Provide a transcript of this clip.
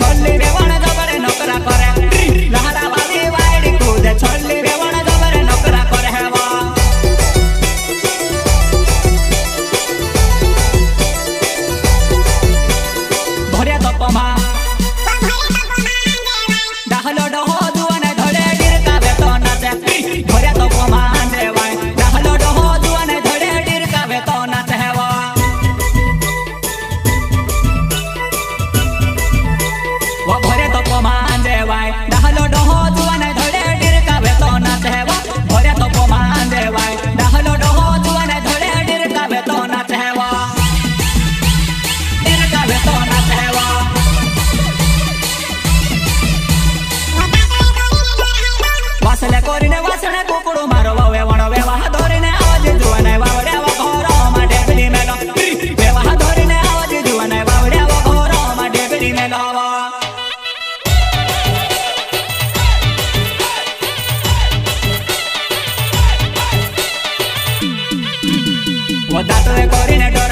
છોલી વેવણ જબરે નોકરા કરે લહરા વાળી વાયડી કૂદે છોલી વેવણ જબરે નોકરા કરે હેવા ભરે તપમાં ડાહલો ડહો દુવાને ધડે ડીરકાવે તો નાચે ભરે તપમાં દેવાય ડાહલો ડહો દુવાને ધડે ડીરકાવે તો નાચે હેવા ભરે તપમાં દેવાય ડાહલો ડહો દુવાને ધડે ડીરકાવે તો નાચે હેવા ભરે તપમાં દેવાય ડાહલો ડહો દુવાને ધડે ડીરકાવે તો નાચે હેવા ડીરકાવે તો નાચે હેવા વાસલે કોરીને વાસણે કુકડું મારો વેવણો વેવાહ ધોરીને આવાજ જુવાને વાવડ્યા ઘોરો માં ઢેકડી મેલો વેવાહ ધોરીને આવાજ જુવાને વાવડ્યા ઘોરો માં ઢેકડી મેલો દાંતવે કોરીને ડોર